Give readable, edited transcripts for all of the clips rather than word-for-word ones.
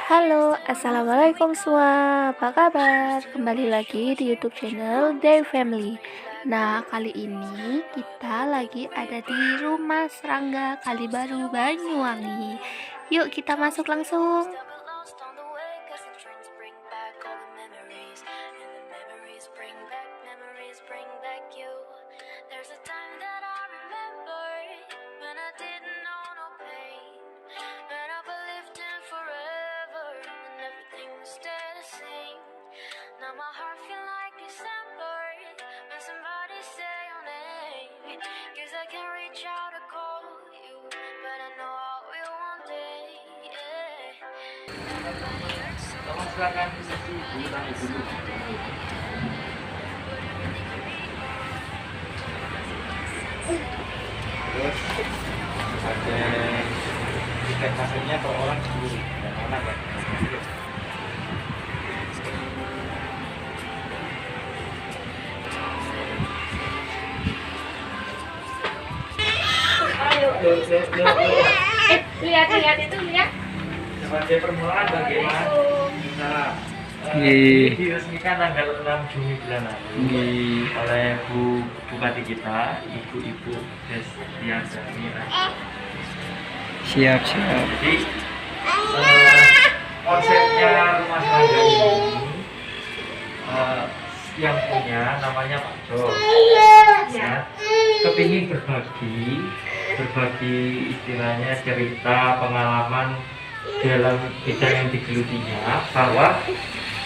Halo, assalamualaikum semua. Apa kabar? Kembali lagi di YouTube channel Day Family. Nah, kali ini kita lagi ada di rumah serangga Kalibaru, Banyuwangi. Yuk, kita masuk langsung. Silakan sesi bulu tangkis dulu. Terus ada tiket masuknya per orang 10 dan anak kan. Ayo, Lihat itu, lihat. sebagai permulaan bagaimana ini diresmikan tanggal 6 Juni bulan lalu oleh Bu Bupati kita, Ibu Destiani. Siap. Jadi konsepnya rumah serangga ini yang punya namanya Pak Jo, ya, kepingin berbagi istilahnya cerita pengalaman dalam bidang yang digelutinya, bahwa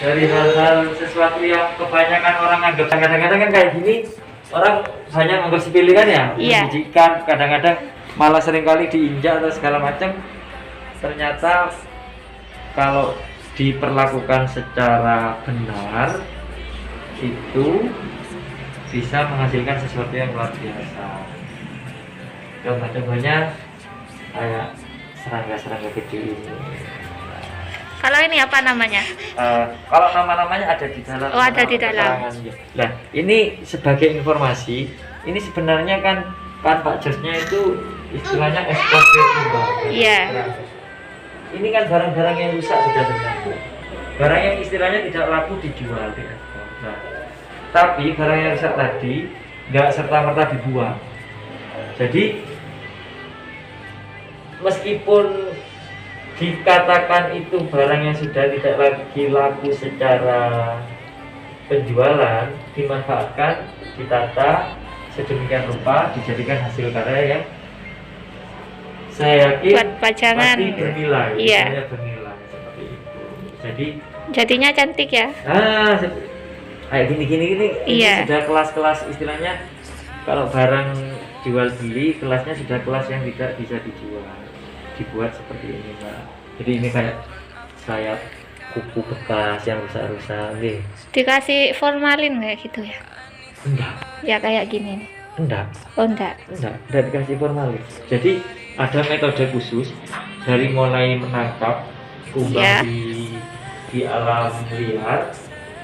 dari hal-hal sesuatu yang kebanyakan orang anggap kadang-kadang kan kayak gini, orang banyak anggap sepele kan ya, menjijikan, kadang-kadang malah seringkali diinjak atau segala macam. Ternyata kalau diperlakukan secara benar itu bisa menghasilkan sesuatu yang luar biasa. Contoh-contohnya kayak serangga-serangga kecil ini. Kalau ini apa namanya? Kalau nama-namanya ada di dalam. Oh, ada di dalam. Nah, ini sebagai informasi, ini sebenarnya kan Pak Josnya itu istilahnya ekspor tunggal. Iya. Ini kan barang-barang yang rusak sudah sebenarnya. Barang yang istilahnya tidak laku dijual, diekspor. Nah, tapi barang yang rusak tadi nggak serta-merta dibuang. Jadi meskipun dikatakan itu barang yang sudah tidak lagi laku secara penjualan, dimanfaatkan, ditata sedemikian rupa, dijadikan hasil karya yang saya yakin Buat pajangan. pasti bernilai, Iya. bernilai seperti itu. Jadinya cantik ya. Kayak gini ini Iya. sudah kelas-kelas istilahnya. Kalau barang jual beli, kelasnya sudah kelas yang tidak bisa dibuat seperti ini, Mbak. Jadi ini kayak sayap kuku bekas yang rusak-rusak nih. Dikasih formalin kayak gitu ya. Enggak. Ya kayak gini nih. Enggak Enggak. dikasih formalin. Jadi ada metode khusus dari mulai menangkap kumbang di alam liar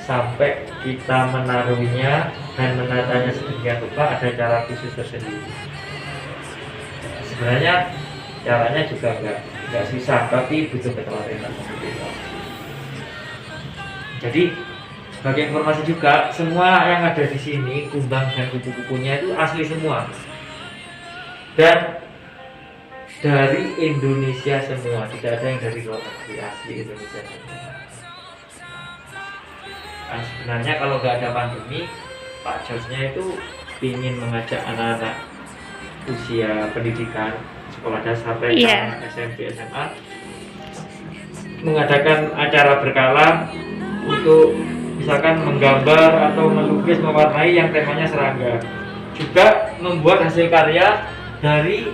sampai kita menaruhnya dan menatanya sedemikian rupa, ada cara khusus tersendiri. Sebenarnya caranya juga enggak susah, tapi butuh ketelatenan. Jadi sebagai informasi juga, semua yang ada di sini, kumbang dan kupu-kupunya itu asli semua. Dan dari Indonesia semua, tidak ada yang dari luar negeri, asli Indonesia semua. Nah, sebenarnya kalau nggak ada pandemi, Pak Josnya itu ingin mengajak anak-anak usia pendidikan sekolah dasar, SMP, SMA, mengadakan acara berkala untuk misalkan menggambar atau melukis, mewarnai yang temanya serangga. Juga membuat hasil karya dari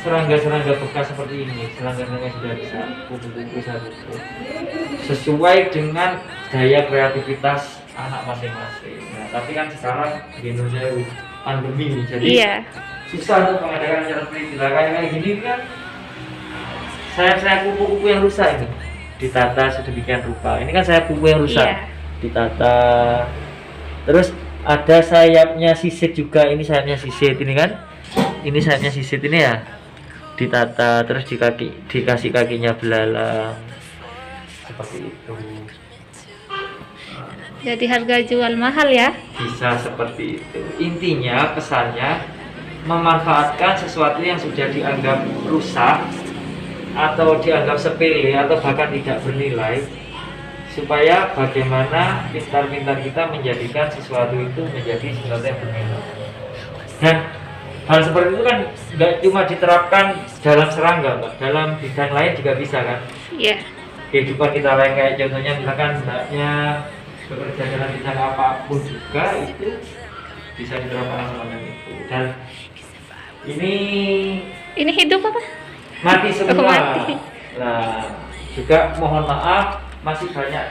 serangga-serangga bekas seperti ini, serangga-serangga sudah bisa kupu-kupu sesuai dengan daya kreativitas anak masing-masing. Nah, tapi kan sekarang di Indonesia pandemi, jadi susah untuk mengadakan acara seperti itu. Kayak gini kan, saya kupu-kupu yang rusak ini ditata sedemikian rupa. Ini kan saya kupu yang rusak, ditata. Terus ada sayapnya sisit juga. Ini sayapnya sisit ini kan. Ini sayapnya sisit ini ya. Ditata, terus dikasih kakinya belalang. seperti itu. Jadi harga jual mahal ya? Bisa seperti itu. Intinya pesannya memanfaatkan sesuatu yang sudah dianggap rusak atau dianggap sepele atau bahkan tidak bernilai, supaya bagaimana pintar-pintar kita menjadikan sesuatu itu menjadi sesuatu yang bernilai. Dan hal seperti itu kan nggak cuma diterapkan dalam serangga, Mbak, dalam bidang lain juga bisa kan. Iya. Kehidupan kita lain, kayak contohnya misalkan mbaknya bekerja dalam bidang apapun juga itu bisa diterapkan semacam itu. Dan ini hidup apa? mati semua. Mati. Nah, juga mohon maaf masih banyak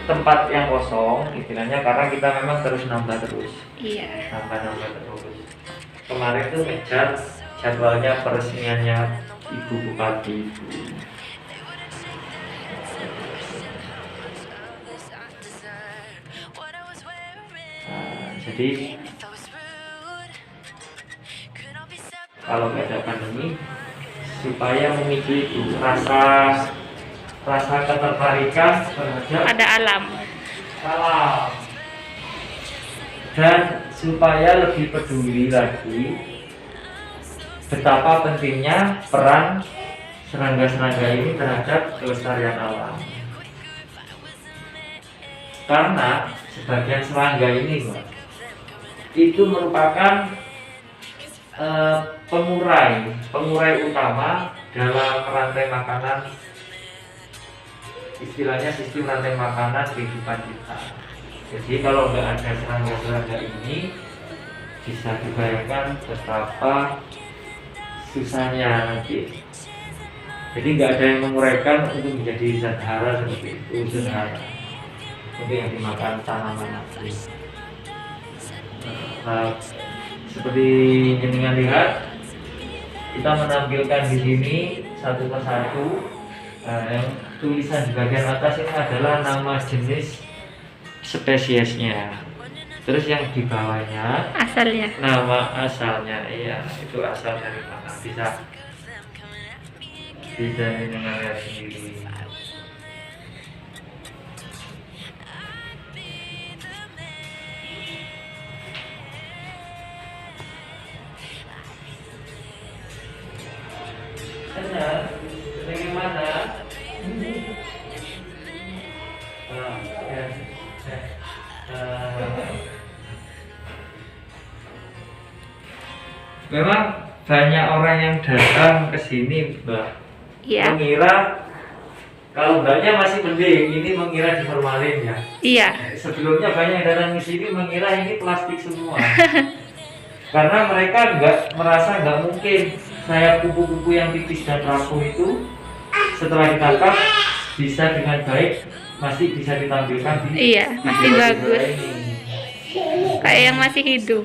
tempat yang kosong istilahnya, karena kita memang terus nambah terus. Iya. Nambah terus. Kemarin tuh ngejar jadwalnya peresmiannya Ibu Bupati. Nah, jadi kalau nggak ada pandemi, supaya memicu itu rasa ketertarikan terhadap Ada alam. alam, dan supaya lebih peduli lagi betapa pentingnya peran serangga-serangga ini terhadap kelestarian alam. Karena sebagian serangga ini, Mbak, itu merupakan pengurai utama dalam rantai makanan, istilahnya sistem rantai makanan kehidupan kita. Jadi kalau nggak ada serangga-serangga ini, bisa dibayangkan betapa susahnya nanti. Jadi nggak ada yang menguraikan untuk menjadi zat hara seperti itu, zat hara untuk yang dimakan tanaman asli. Nah, seperti jenengan lihat, kita menampilkan di sini satu persatu. Yang tulisan di bagian atas ini adalah nama jenis spesiesnya. Terus yang di bawahnya Asalnya. nama asalnya, iya, itu asal dari mana, bisa jenengan lihat sendiri. Benar, bagaimana? Memang banyak orang yang datang ke sini, Mbak, Iya. mengira kalau mbaknya masih mending, ini mengira diformalin ya. Iya. Sebelumnya banyak yang datang ke sini mengira ini plastik semua. Karena mereka merasa nggak mungkin sayap kupu-kupu yang tipis dan rapuh itu setelah ditangkap bisa dengan baik masih bisa ditampilkan di Iya, masih video bagus. ini. Kayak yang masih hidup.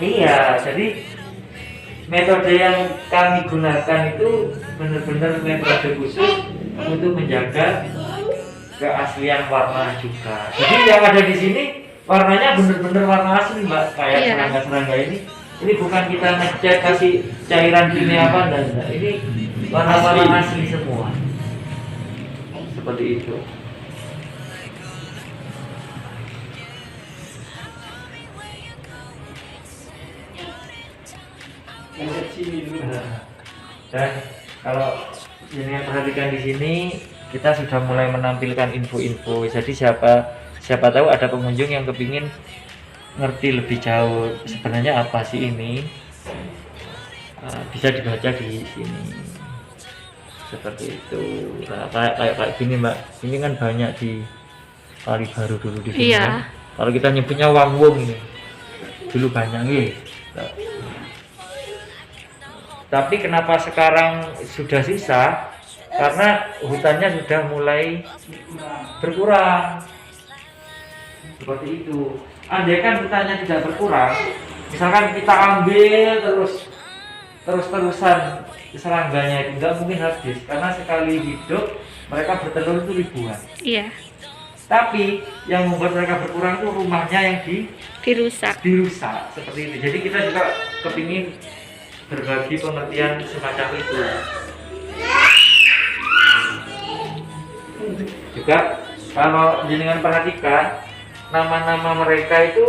Iya, jadi metode yang kami gunakan itu benar-benar metode khusus untuk menjaga keaslian warna juga. Jadi yang ada di sini warnanya benar-benar warna asli, Mbak, kayak Iya. serangga-serangga ini. Ini bukan kita ngecat kasih cairan kimia apa, enggak. Ini warna-warna asli semua. Seperti itu. Dan kalau ini yang perhatikan di sini, kita sudah mulai menampilkan info-info. Jadi siapa tahu ada pengunjung yang kepingin ngerti lebih jauh sebenarnya apa sih ini, bisa dibaca di sini seperti itu. Nah, kayak gini, Mbak, ini kan banyak di Kali Baru dulu di sini. Iya. Kan? Kalau kita nyebutnya Wangwung ini dulu banyak nih. Tapi kenapa sekarang sudah sisa? Karena hutannya sudah mulai berkurang. Seperti itu. Andai kan hutannya tidak berkurang, misalkan kita ambil terus-terusan serangganya itu nggak mungkin habis, karena sekali hidup mereka bertelur itu ribuan. Iya. Tapi yang membuat mereka berkurang itu rumahnya yang Dirusak. seperti itu. Jadi kita juga kepingin berbagi pengertian semacam itu. Juga kalau jenengan perhatikan nama-nama mereka itu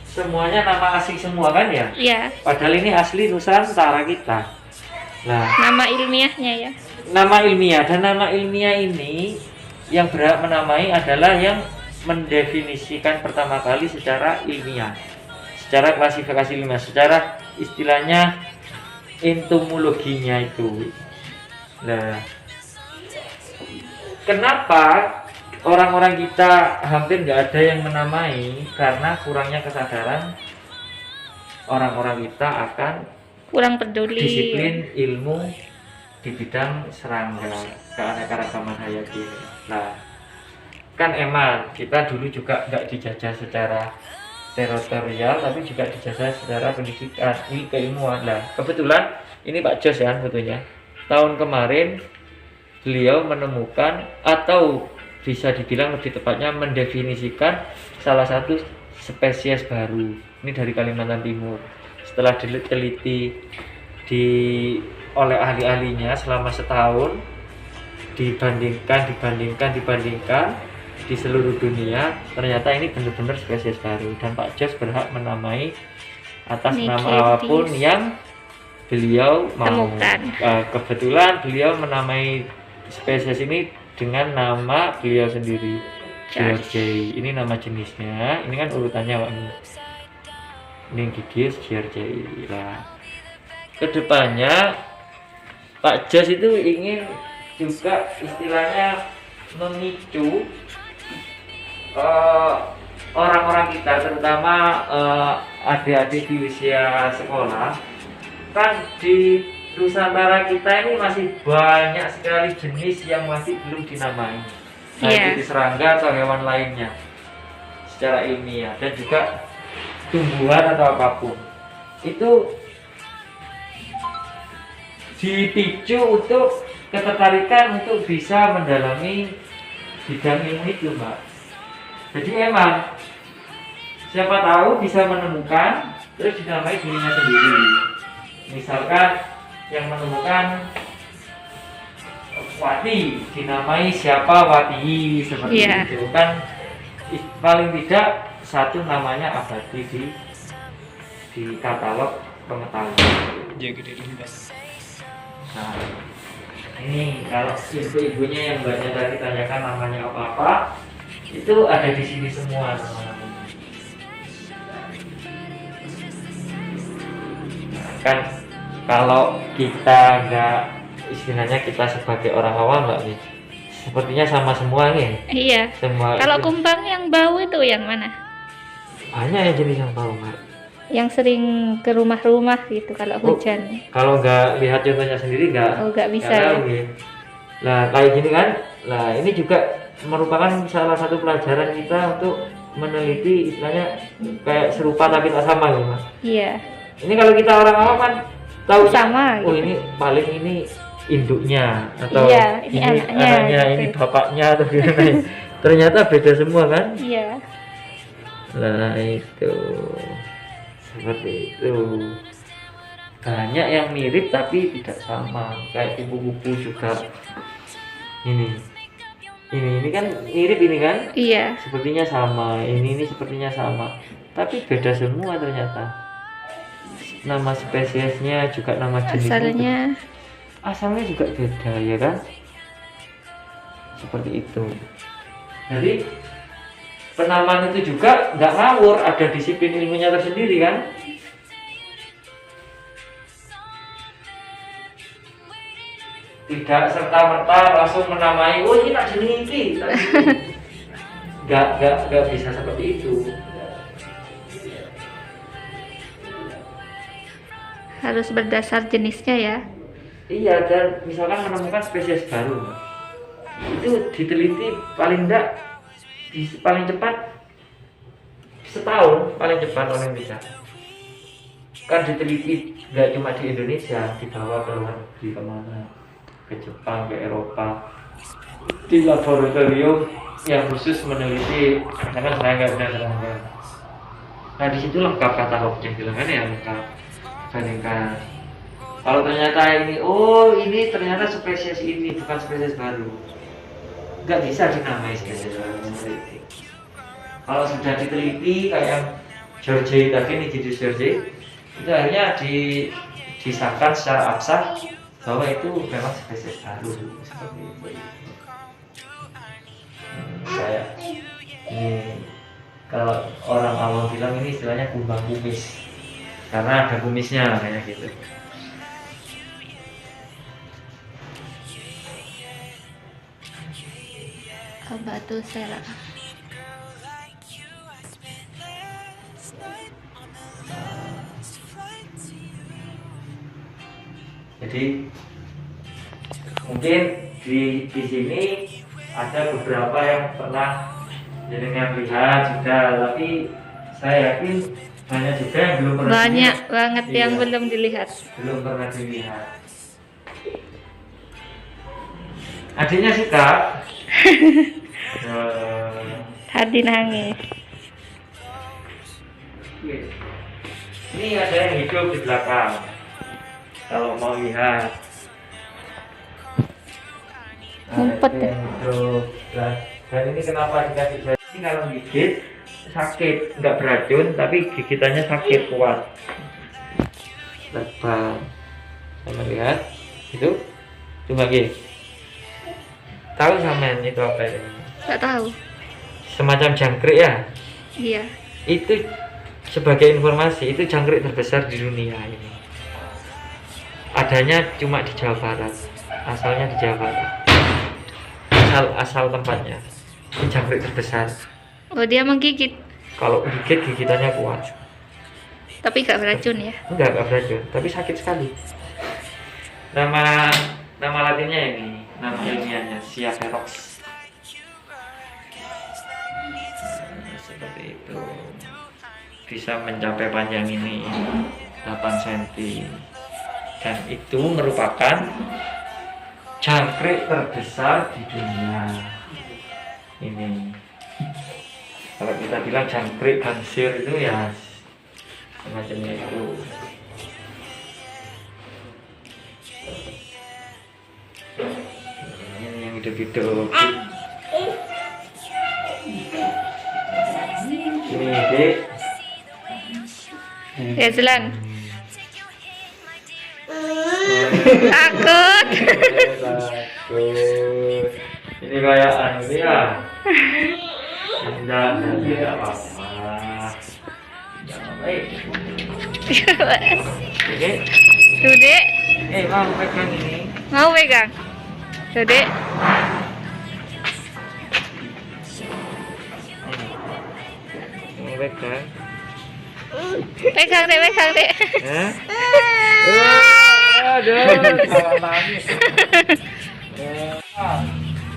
semuanya nama asing semua kan ya? Iya. Padahal ini asli Nusantara kita. Nah, Nama ilmiahnya ya. nama ilmiah, dan nama ilmiah ini yang berhak menamai adalah yang mendefinisikan pertama kali secara ilmiah, secara klasifikasi ilmiah, secara istilahnya entomologinya itu. Nah, kenapa orang-orang kita hampir nggak ada yang menamai? Karena kurangnya kesadaran orang-orang kita akan Kurang peduli. disiplin ilmu di bidang serangga keanekaragaman hayati. Nah, kan emang kita dulu juga nggak dijajah secara teritorial, tapi juga dijajah secara pendidikan, keilmuan. Nah, kebetulan ini Pak Jos ya, sebetulnya tahun kemarin beliau menemukan, atau bisa dibilang lebih tepatnya mendefinisikan salah satu spesies baru. Ini dari Kalimantan Timur. Setelah diteliti oleh ahli-ahlinya selama setahun, dibandingkan di seluruh dunia, ternyata ini benar-benar spesies baru, dan Pak Jos berhak menamai atas nama apapun yang beliau mau. Kebetulan beliau menamai spesies ini dengan nama beliau sendiri, Giorgei. Ini nama jenisnya, ini kan urutannya Pak. Ini gigis Giorgei. Lah, kedepannya Pak Jos itu ingin juga istilahnya memicu orang-orang kita, terutama adik-adik di usia sekolah. Kan di Nusantara kita ini masih banyak sekali jenis yang masih belum dinamai, baik itu serangga atau hewan lainnya secara ilmiah, dan juga tumbuhan atau apapun. Itu dipicu untuk ketertarikan untuk bisa mendalami bidang ilmu itu, Mbak. Jadi emang siapa tahu bisa menemukan terus dinamai dirinya sendiri. Misalkan yang menemukan Wati dinamai siapa Wati, seperti itu kan, paling tidak satu namanya abadi di katalog pengetahuan. Nah, ini kalau ibu-ibunya yang banyak tadi tanyakan namanya apa-apa, itu ada di sini semua nama-namanya. Nah, kan kalau kita nggak, istilahnya kita sebagai orang awam Mbak nih, sepertinya sama semua nih. Iya. Semua. Kalau kumbang yang bau itu yang mana? Banyak ya jenis yang bau, Mbak. Yang sering ke rumah-rumah gitu kalau hujan. Kalau nggak lihat contohnya sendiri nggak bisa ya. Nah, kayak gini kan. Nah, ini juga merupakan salah satu pelajaran kita untuk meneliti istilahnya kayak serupa tapi tak sama ya, Mas. Iya. Ini kalau kita orang awam kan tahu sama oh gitu. Ini paling ini induknya atau ini anaknya, gitu. ini bapaknya atau gimana. Ternyata beda semua kan? Iya. Nah, itu seperti itu. Banyak yang mirip tapi tidak sama, kayak kupu-kupu juga. Ini kan mirip ini kan? Iya. Sepertinya sama. Ini sepertinya sama, tapi beda semua ternyata. Nama spesiesnya juga, nama jenisnya asalnya juga beda ya kan, seperti itu. Jadi penamaan itu juga nggak ngawur, ada disiplin ilmunya tersendiri kan. Tidak serta-merta langsung menamai, oh ini tak jenis ini, nggak bisa seperti itu. Harus berdasar jenisnya ya. Iya, dan misalkan menemukan spesies baru, itu diteliti paling cepat setahun, paling cepat paling tidak. Kan diteliti nggak cuma di Indonesia, dibawa ke luar negeri, kemana, ke Jepang, ke Eropa, di laboratorium yang khusus meneliti misalkan serangga. Nah, di situ lengkap katalognya, bilangannya ya lengkap. Bandingkan kalau ternyata ini, oh ini ternyata spesies ini bukan spesies baru. nggak bisa dinamai sebagai seorang mengkritik. Kalau sudah diteliti kayak George tadi nih, Gideon George itu akhirnya disahkan secara absah bahwa itu memang spesies baru seperti itu. Kayak ini kalau orang awam bilang ini istilahnya kumbang kumis karena ada kumisnya kayak gitu. Batu Sera. Jadi mungkin di sini ada beberapa yang pernah jenengan lihat juga, tapi saya yakin banyak juga yang belum pernah Banyak dilihat. banget yang Iya, belum dilihat. belum pernah dilihat. Adiknya suka. Tadi nangis. Ini ada yang hidup di belakang. Kalau mau lihat. Ngumpet Ada yang hidup. Nah, dan ini kenapa dikasih jaring? Ini kalau gigit sakit, nggak beracun, tapi gigitannya sakit kuat. Lebar. Sama lihat itu, coba gini. Tahu sampean itu apa ini? Gak tahu. Semacam jangkrik ya. Iya. Itu sebagai informasi, itu jangkrik terbesar di dunia ini. Adanya cuma di Jawa Barat, asalnya di Jawa Barat. Asal tempatnya. Ini jangkrik terbesar. Oh, dia menggigit, Kalau gigit gigitannya kuat. tapi gak beracun ya. Enggak beracun, tapi sakit sekali. Nama latinnya ini, nama ilmiahnya Siaverox. Seperti itu. Bisa mencapai panjang ini 8 cm. Dan itu merupakan jangkrik terbesar di dunia. Ini. Kalau kita bilang jangkrik gansir itu ya semacamnya itu. Ini yang hidup-hidup. Ini Dek. Ya, jalan. Takut. Takut. Ini kayak anu ya. Enggak apa-apa. Ini, Tuh, Dek. mau pegang ini. Mau pegang? Tuh, Dek. Mau pegang. Pegang, Dek, pegang, Dek. Hah? Aduh, salah nangis.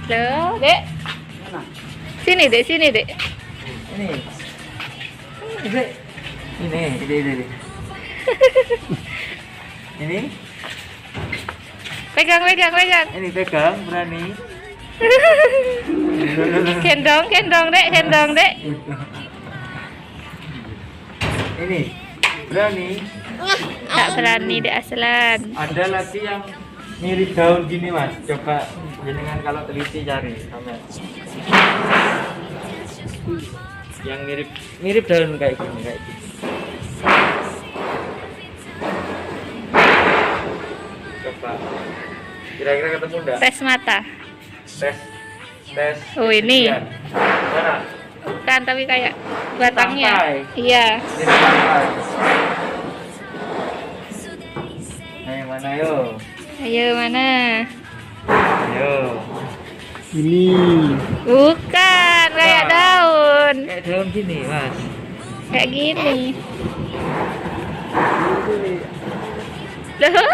Loh, Dek. Sini, Dek, sini, Dek. Ini. Ini. Ini, Pegang, pegang, pegang. ini pegang, berani. Gendong, gendong, Dek, gendong, Dek. Ini, berani. Tak berani, Dek Aslan. Ada lagi yang mirip daun gini mas, coba jenengan kalau teliti cari sama. Yang mirip daun kayak gini, kayak gini. Coba, kira-kira ketemu enggak? Tes mata. Tes. Oh, ini. Lihat. Mana? Bukan, tapi kayak batangnya. Sampai. Iya. Ini sampai. Ayo mana yo? Ayo, mana? Ayo. Ini Bukan, kayak daun. Kayak daun gini mas. Kayak gini. Loh.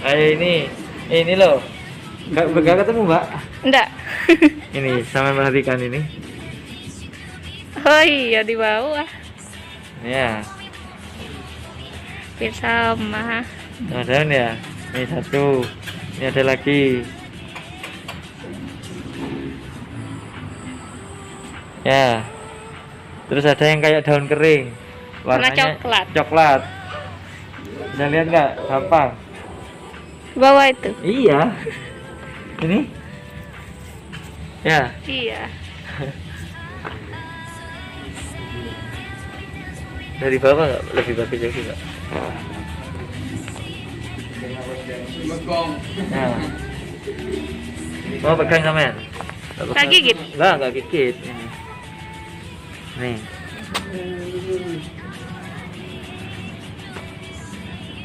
Ayo ini loh. Gak ketemu mbak. Enggak. Ini sama perhatikan ini. Oh iya, di bawah. Ya, Hampir sama. ada ya. Ini satu. Ini ada lagi. Ya. Terus ada yang kayak daun kering. Warna Warnanya coklat. Coklat. Bisa lihat nggak? Gampang. Bawah itu. Iya. Ini. Ya. Iya. Dari bawah nggak lebih bagus lagi nggak? Nah. Mau pegang sampean? Nggak gigit? Nggak gigit. Nih.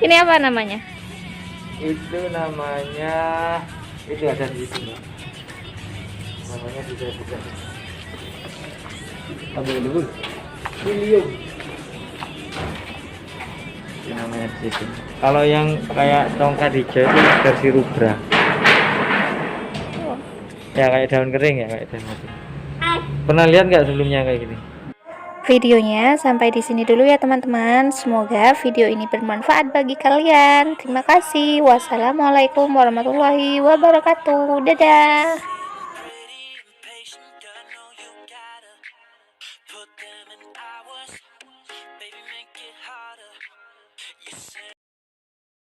Ini apa namanya? Itu namanya, itu ada di situ, Mbak. Namanya juga. Ambil dulu. Helium. Itu namanya di situ. Kalau yang kayak tongkat hijau itu versi rubra. Ya kayak daun kering ya, kayak daun kering. Pernah lihat nggak sebelumnya kayak gini? Videonya sampai di sini dulu ya teman-teman. Semoga video ini bermanfaat bagi kalian. Terima kasih. Wassalamualaikum warahmatullahi wabarakatuh. Dadah.